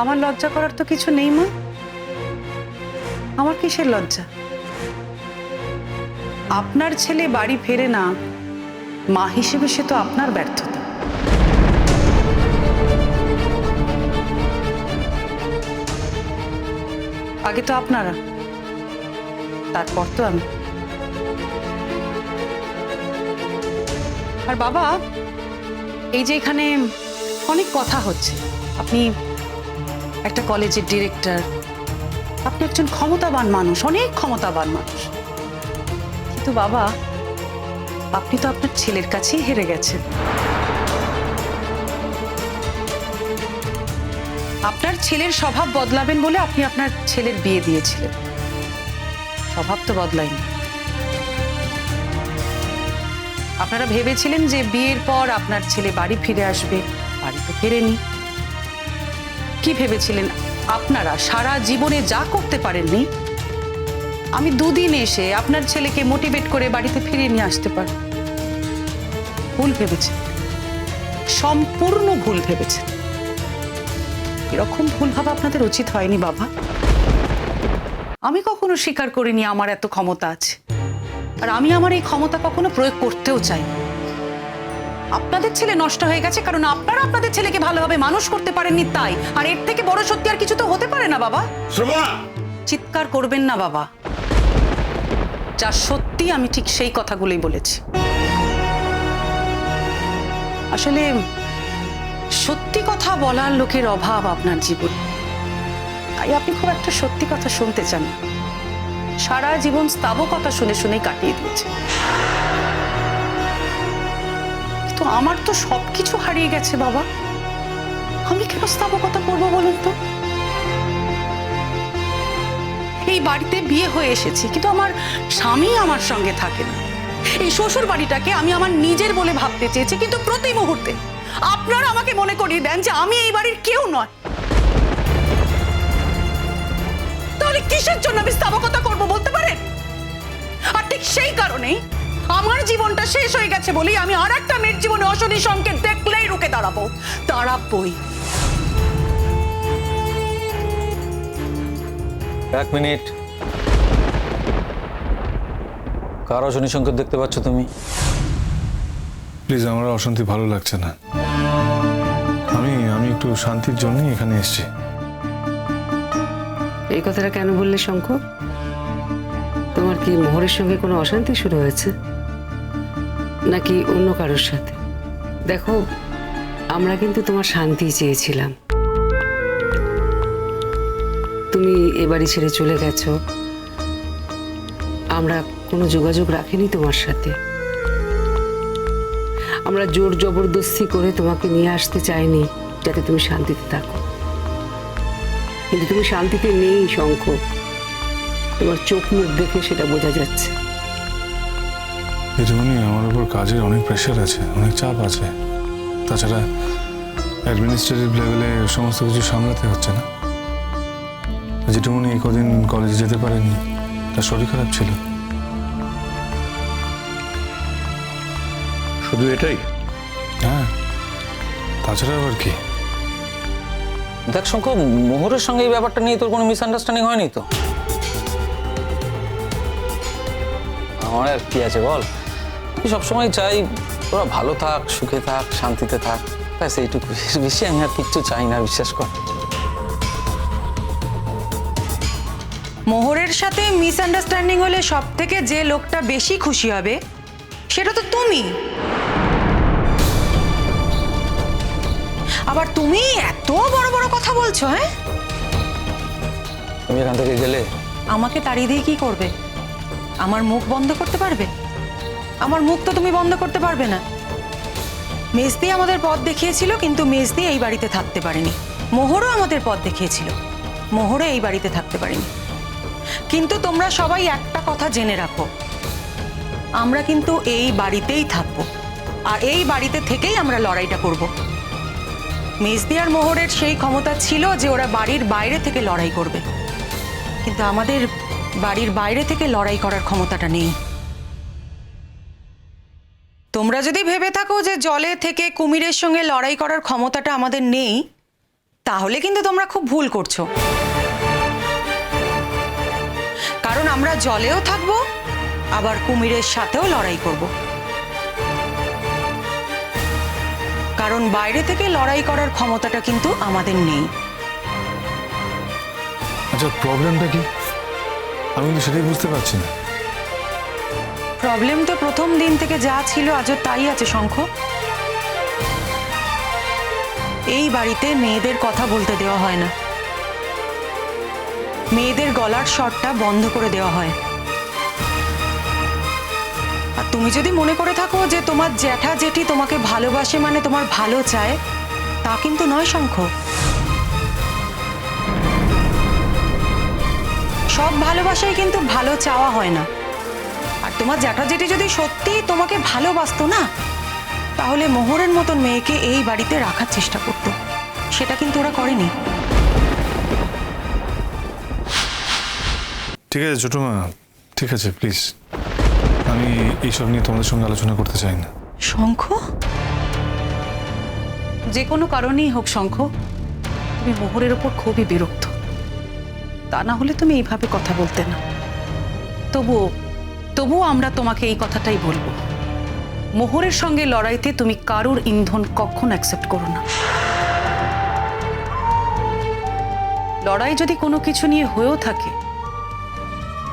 আমার লজ্জা করার তো কিছু নেই মা। আমার কিসের লজ্জা? আপনার ছেলে বাড়ি ফেরে না, মা হিসেবে সে তো আপনার ব্যর্থতা। আগে তো আপনারা, তারপর তো আমি। আর বাবা, এই যে এখানে অনেক কথা হচ্ছে, আপনি একটা কলেজের ডিরেক্টর, আপনি একজন ক্ষমতাবান মানুষ, অনেক ক্ষমতাবান মানুষ, কিন্তু বাবা আপনি তো আপনার ছেলের কাছেই হেরে গেছেন। আপনার ছেলের স্বভাব বদলাবেন বলে আপনি আপনার ছেলের বিয়ে দিয়েছিলেন, স্বভাব তো বদলায়নি। আপনারা ভেবেছিলেন যে বিয়ের পর আপনার ছেলে বাড়ি ফিরে আসবে, বাড়ি তো ফেরেনি। কি ভেবেছিলেন আপনারা সারা জীবনে যা করতে পারেননি, আমি দুদিন এসে আপনার ছেলেকে মোটিভেট করে বাড়িতে ফিরিয়ে নিয়ে আসতে পারি? ভুল ভেবেছেন, সম্পূর্ণ ভুল ভেবেছেন। এরকম ভুল ভাবা আপনাদের উচিত হয়নি বাবা। আমি কখনো স্বীকার করিনি আমার এত ক্ষমতা আছে, আর আমি আমার এই ক্ষমতা কখনো প্রয়োগ করতেও চাই। আপনাদের ছেলে নষ্ট হয়ে গেছে কারণ আপনারা আপনাদের ছেলেকে ভালোভাবে মানুষ করতে পারেননি, তাই। আর এর থেকে বড় সত্যি আর কিছু তো হতে পারে না বাবা। চিৎকার করবেন না বাবা, যা সত্যি আমি ঠিক সেই কথাগুলোই বলেছি। আসলে সত্যি কথা বলার লোকের অভাব আপনার জীবন, তাই আপনি খুব একটা সত্যি কথা শুনতে চান না। সারা জীবন স্থাবকতা শুনে শুনেই কাটিয়ে দিয়েছেন। তো আমার তো সবকিছু হারিয়ে গেছে বাবা, আমি কেন স্থাবকতা করবো বলুন তো? এই বাড়িতে বিয়ে হয়ে এসেছি, কিন্তু আমার স্বামী আমার সঙ্গে থাকে না। এই শ্বশুর বাড়িটাকে আমি আমার নিজের বলে ভাবতে চেয়েছি, কিন্তু প্রতি মুহূর্তে আপনারা আমাকে মনে করিয়ে দেন যে আমি এই বাড়ির কেউ নয়। তাহলে কিসের জন্য আমি স্থাবকতা করবো বলতে পারেন? আর ঠিক সেই কারণেই আমার জীবনটা শেষ হয়ে গেছে বলেই আমি আর একটা মেয়ের জীবনে অশনি সংকেত দেখলেই রুখে দাঁড়াবোই। এক মিনিট, কার অশনি সংকেত দেখতে পাচ্ছ তুমি? প্লিজ, আমার অশান্তি ভালো লাগছে না। আমি একটু শান্তির জন্যই এখানে এসেছি। এই কথাটা কেন বললে শঙ্খ? তোমার কি মোহরের সঙ্গে কোনো অশান্তি শুরু হয়েছে, নাকি অন্য কারোর সাথে? দেখো, আমরা কিন্তু তোমার শান্তি চেয়েছিলাম। তুমি এ বাড়ি ছেড়ে চলে গেছো, আমরা কোনো যোগাযোগ রাখিনি তোমার সাথে। আমরা জোর জবরদস্তি করে তোমাকে নিয়ে আসতে চাইনি যাতে তুমি শান্তিতে থাকো, কিন্তু তুমি শান্তিতে নেই শঙ্খ। তোমার চোখ মুখ দেখে সেটা বোঝা যাচ্ছে। যেমনি আমার উপর কাজের অনেক প্রেশার আছে, অনেক চাপ আছে। তাছাড়া অ্যাডমিনিস্ট্রেটিভ লেভেলে সমস্ত কিছু সামলাতে হচ্ছে না। যেটুকুনি কদিন কলেজে যেতে পারেননি, তার শরীর খারাপ ছিল। শুধু এটাই? হ্যাঁ, তাছাড়া আবার কি? দেখ শঙ্খ, মোহরের সঙ্গে এই ব্যাপারটা নিয়ে তোর কোনো মিসআন্ডারস্ট্যান্ডিং হয়নি তো? আমার আর কি আছে বল, আমি সবসময় চাই তোরা ভালো থাক, সুখে থাক, শান্তিতে থাক, ব্যাস এইটুকু। বেশি আমি আর কিচ্ছু চাই না, বিশ্বাস কর। মোহরের সাথে মিসআন্ডারস্ট্যান্ডিং হলে সব থেকে যে লোকটা বেশি খুশি হবে সেটা তো তুমি। আবার তুমি এত বড় বড় কথা বলছো। হ্যাঁ, তুমি এখান থেকে গেলে আমাকে তাড়িয়ে দিয়ে কি করবে? আমার মুখ বন্ধ করতে পারবে? আমার মুখ তো তুমি বন্ধ করতে পারবে না। মেজদি আমাদের পথ দেখিয়েছিল, কিন্তু মেজদি এই বাড়িতে থাকতে পারেনি। মোহরও আমাদের পথ দেখিয়েছিল, মোহরও এই বাড়িতে থাকতে পারেনি। কিন্তু তোমরা সবাই একটা কথা জেনে রাখো, আমরা কিন্তু এই বাড়িতেই থাকবো, আর এই বাড়িতে থেকেই আমরা লড়াইটা করব। মেজদি আর মোহরের সেই ক্ষমতা ছিল যে ওরা বাড়ির বাইরে থেকে লড়াই করবে, কিন্তু আমাদের বাড়ির বাইরে থেকে লড়াই করার ক্ষমতাটা নেই। তোমরা যদি ভেবে থাকো যে জলে থেকে কুমিরের সঙ্গে লড়াই করার ক্ষমতাটা আমাদের নেই, তাহলে কিন্তু তোমরা খুব ভুল করছো। কারণ আমরা জলেও থাকবো, আবার কুমিরের সাথেও লড়াই করব। কারণ বাইরে থেকে লড়াই করার ক্ষমতাটা কিন্তু আমাদের নেই। আচ্ছা, প্রবলেমটা কি? আমি কিন্তু সেটাই বুঝতে পারছি না। প্রবলেম তো প্রথম দিন থেকে যা ছিল আজও তাই আছে শঙ্খ। এই বাড়িতে মেয়েদের কথা বলতে দেওয়া হয় না, মেয়েদের গলার স্বরটা বন্ধ করে দেওয়া হয়। আর তুমি যদি মনে করে থাকো যে তোমার জ্যাঠা জেঠি তোমাকে ভালোবাসে মানে তোমার ভালো চায়, তা কিন্তু নয় শঙ্খ। সব ভালোবাসাই কিন্তু ভালো চাওয়া হয় না। আর তোমার জ্যাঠা জেঠি যদি সত্যি তোমাকে ভালোবাসতো না, তাহলে মোহরের মতন মেয়েকে এই বাড়িতে রাখার চেষ্টা করতো। সেটা কিন্তু ওরা করেনি। ঠিক আছে ছোট মা, ঠিক আছে, প্লিজ। আমি এইসব নিয়ে তোমাদের সঙ্গে আলোচনা করতে চাই না। শঙ্খ, যে কোনো কারণেই হোক শঙ্খ, তুমি মোহরের ওপর খুবই বিরক্ত। তা না হলে তুমি এইভাবে কথা বলতে না। তবুও আমরা তোমাকে এই কথাটাই বলবো, মোহরের সঙ্গে লড়াইতে তুমি কারোর ইন্ধন কখনো অ্যাকসেপ্ট করো না। লড়াই যদি কোনো কিছু নিয়ে হয়েও থাকে,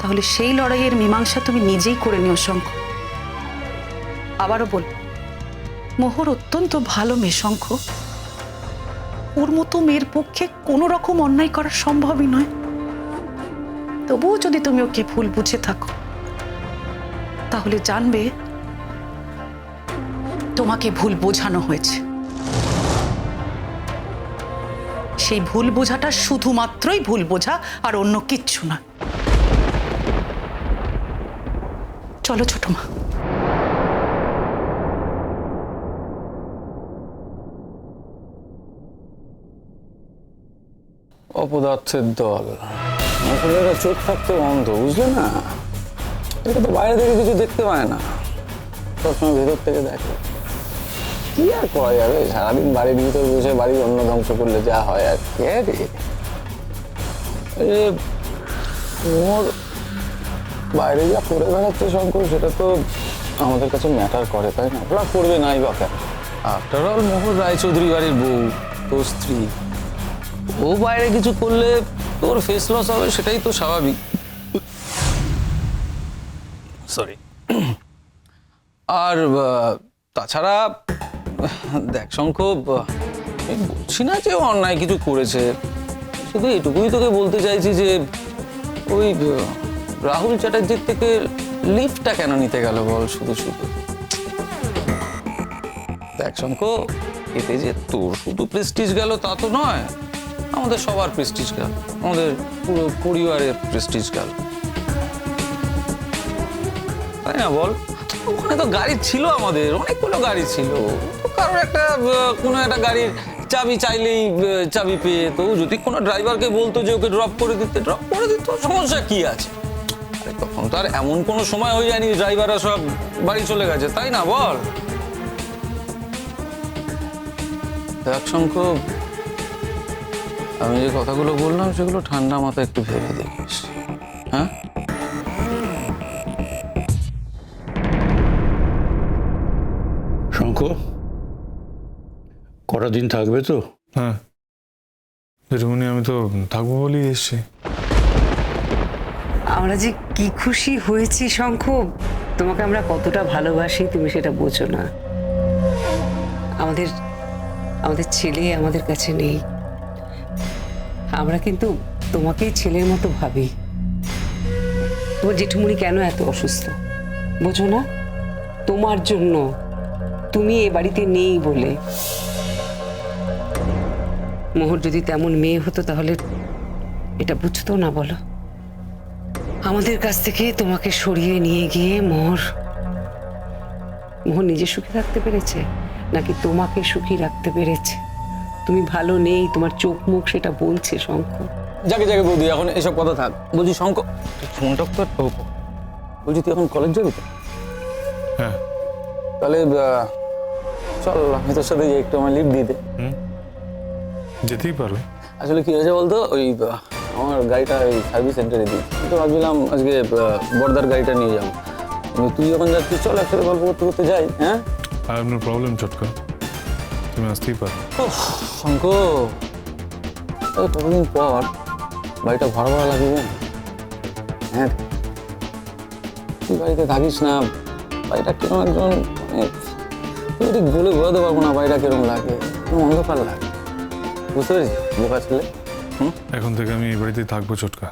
তাহলে সেই লড়াইয়ের মীমাংসা তুমি নিজেই করে নিও শঙ্খ। আবারও বলবো, মোহর অত্যন্ত ভালো মেয়ে শঙ্খ। ওর মতো মেয়ের পক্ষে কোনো রকম অন্যায় করা সম্ভবই নয়। তবুও যদি তুমি ওকে ভুল বুঝে থাকো, তাহলে জানবে তোমাকে ভুল বোঝানো হয়েছে। সেই ভুল বোঝাটা শুধুমাত্রই ভুল বোঝা, আর অন্য কিচ্ছু না। চলো ছোট মা। অপদার্থের দল, মোহরেরা চোখ থাকতে অন্ধ, বুঝলে না? এটা তো বাইরে থেকে কিছু দেখতে পায় না, সবসময় ভেতর থেকে দেখে। কি আর করা যাবে, সারাদিন বাড়ির ভিতর বসে বাড়ির অন্ন ধ্বংস করলে যা হয় আর কি। মোর বাইরে যা করে বেড়াচ্ছে শঙ্কর, সেটা তো আমাদের কাছে ম্যাটার করে, তাই না? ওরা করবে নাই বা কেন? আফটার অল মোহর রায়চৌধুরী বাড়ির বউ, তোর স্ত্রী। ও বাইরে কিছু করলে তোর ফেস লস হবে, সেটাই তো স্বাভাবিক। সরি। আর তাছাড়া দেখ শঙ্খ, আমি বলছি না যে ও অন্যায় কিছু করেছে, শুধু এটুকুই তোকে বলতে চাইছি যে ওই রাহুল চ্যাটার্জির থেকে লিফটটা কেন নিতে গেল বল শুধু শুধু? দেখ শঙ্খ, এতে যে তোর শুধু প্রেস্টিজ গেল তা তো নয়, আমাদের সবার প্রেস্টিজ গেল, আমাদের পুরো পরিবারের প্রেস্টিজ গেল, তাই না বল? ওখানে তো গাড়ি ছিল, আমাদের অনেকগুলো গাড়ি ছিল। কারোর একটা কোনো একটা গাড়ির চাবি চাইলেই চাবি পেয়ে, তো যদি কোনো ড্রাইভারকে বলতো যে ওকে ড্রপ করে দিতে, ড্রপ করে দিত, সমস্যা কি আছে? তখন তো আর এমন কোনো সময় হয়ে যায়নি ড্রাইভাররা সব বাড়ি চলে গেছে, তাই না বল? দেখ শঙ্খ, আমি যে কথাগুলো বললাম সেগুলো ঠান্ডা মাথায় একটু ভেবে দেখিস, হ্যাঁ? শঙ্খ, কটা দিন থাকবে তো? হ্যাঁ জেঠুমনি, আমি তো থাকবো বলেই এসছি। আমরা যে কি খুশি হয়েছি শঙ্খ, তোমাকে আমরা কতটা ভালোবাসি তুমি সেটা বোঝো না। আমাদের আমাদের ছেলে আমাদের কাছে নেই, আমরা কিন্তু তোমাকেই ছেলের মতো ভাবি। তোমার জেঠুমনি কেন এত অসুস্থ বোঝো না? তোমার জন্য, তুমি এ বাড়িতে নেই বলে। মোহর যদি তেমন মেয়ে হতো তাহলে এটা বুঝতো না বলো? আমাদের কাছ থেকে তোমাকে সরিয়ে নিয়ে গিয়ে মোহর নিজে সুখী থাকতে পেরেছে নাকি তোমাকে সুখী রাখতে পেরেছে? তুমি ভালো নেই, তোমার চোখ মুখ সেটা বলছে শঙ্খ। যাকে যাকে বৌদি, এখন এসব কথা থাক। বলছি শঙ্খ, ফোনটা তো বলছি তুই এখন কলেজ যাবি তো? হ্যাঁ। তাহলে চল আমি তোর সাথে একটু আমার লিভ দিয়ে দে। যেতেই পারো। আসলে কি হয়েছে বলতো, ওই আমার গাড়িটা ওই সার্ভিস সেন্টারে দিই, তো ভাবছিলাম আজকে বর্দার গাড়িটা নিয়ে যাবো। কিন্তু তুই যখন যাচ্ছিস চল একসাথে গল্প করতে করতে যাই। হ্যাঁ আর আপনার প্রবলেম চটকা, তুমি আসতেই পারো। শঙ্কর, এই কতদিন পর বাড়িটা ভরা ভরা লাগবে। হ্যাঁ তুই বাড়িতে থাকিস না, বাড়িটা কিরকম একজন মানে তুই ঠিক বলে বোঝাতে পারবো না বাড়িটা কিরকম লাগে, অন্ধকার লাগে, বুঝতে পেরেছিস বোকা ছেলে। এখন থেকে আমি এই বাড়িতেই থাকবো চটকা।